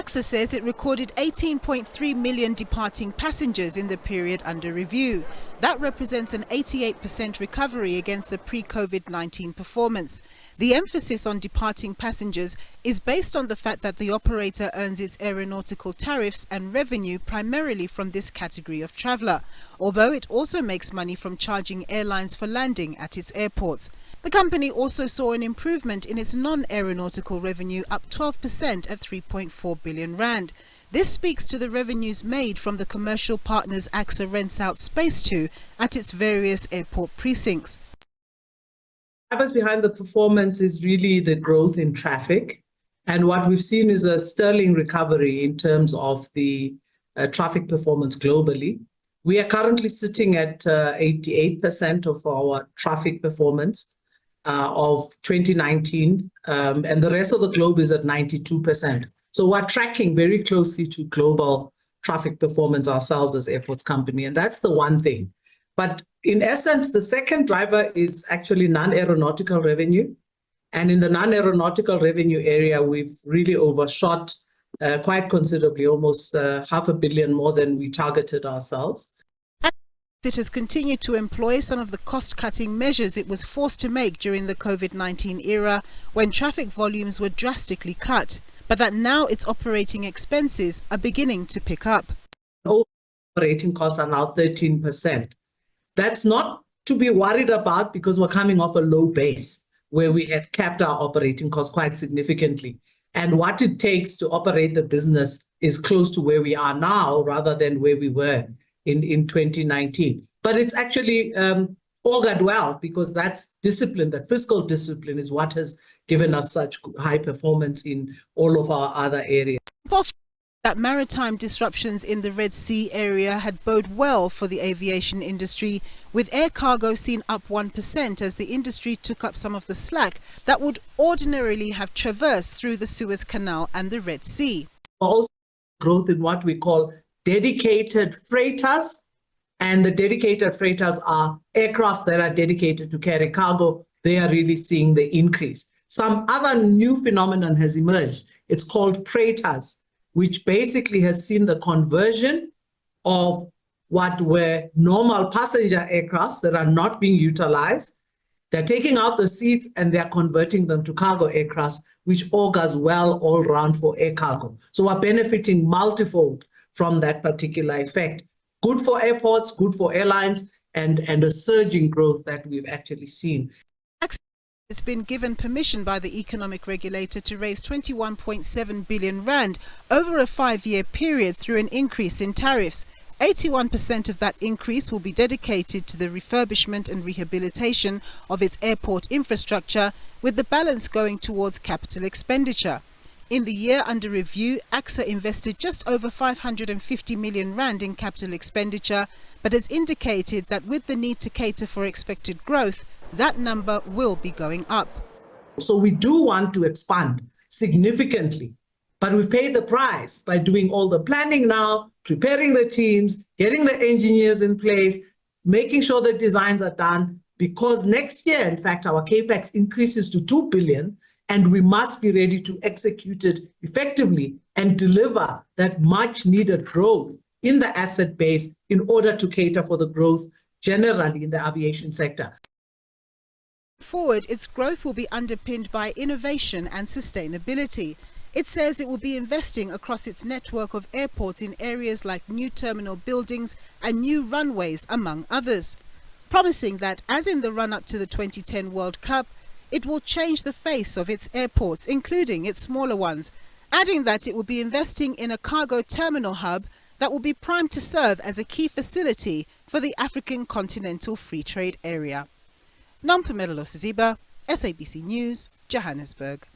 ACSA says it recorded 18.3 million departing passengers in the period under review. That represents an 88% recovery against the pre-COVID-19 performance. The emphasis on departing passengers is based on the fact that the operator earns its aeronautical tariffs and revenue primarily from this category of traveller, although it also makes money from charging airlines for landing at its airports. The company also saw an improvement in its non-aeronautical revenue, up 12% at 3.4 billion rand. This speaks to the revenues made from the commercial partners ACSA rents out space to at its various airport precincts. Drivers behind the performance is really the growth in traffic. And what we've seen is a sterling recovery in terms of the traffic performance globally. We are currently sitting at 88% of our traffic performance of 2019, and the rest of the globe is at 92%. So we're tracking very closely to global traffic performance ourselves as airports company, and that's the one thing. But in essence, the second driver is actually non-aeronautical revenue. And in the non-aeronautical revenue area, we've really overshot quite considerably, almost $500 million more than we targeted ourselves. It has continued to employ some of the cost-cutting measures it was forced to make during the COVID-19 era when traffic volumes were drastically cut, but that now its operating expenses are beginning to pick up. Operating costs are now 13%. That's not to be worried about because we're coming off a low base where we have capped our operating costs quite significantly. And what it takes to operate the business is close to where we are now rather than where we were in 2019. But it's actually augured well because that's discipline, that fiscal discipline is what has given us such high performance in all of our other areas. That maritime disruptions in the Red Sea area had bode well for the aviation industry, with air cargo seen up 1% as the industry took up some of the slack that would ordinarily have traversed through the Suez Canal and the Red Sea. Also, growth in what we call dedicated freighters, and the dedicated freighters are aircrafts that are dedicated to carry cargo. They are really seeing the increase. Some other new phenomenon has emerged. It's called freighters, which basically has seen the conversion of what were normal passenger aircrafts that are not being utilized. They're taking out the seats and they're converting them to cargo aircrafts, which augurs well all around for air cargo. So we're benefiting multifold from that particular effect. Good for airports, good for airlines, and a surging growth that we've actually seen. It's been given permission by the economic regulator to raise 21.7 billion rand over a 5-year period through an increase in tariffs. 81% of that increase will be dedicated to the refurbishment and rehabilitation of its airport infrastructure, with the balance going towards capital expenditure. In the year under review, ACSA invested just over 550 million rand in capital expenditure, but has indicated that with the need to cater for expected growth, that number will be going up. So we do want to expand significantly, but we've paid the price by doing all the planning now, preparing the teams, getting the engineers in place, making sure the designs are done, because next year, in fact, our capex increases to 2 billion, and we must be ready to execute it effectively and deliver that much needed growth in the asset base in order to cater for the growth generally in the aviation sector. Forward, its growth will be underpinned by innovation and sustainability. It says it will be investing across its network of airports in areas like new terminal buildings and new runways, among others, promising that, as in the run-up to the 2010 World Cup, it will change the face of its airports, including its smaller ones, adding that it will be investing in a cargo terminal hub that will be primed to serve as a key facility for the African Continental Free Trade Area. Mpumi Mpofu, SABC News, Johannesburg.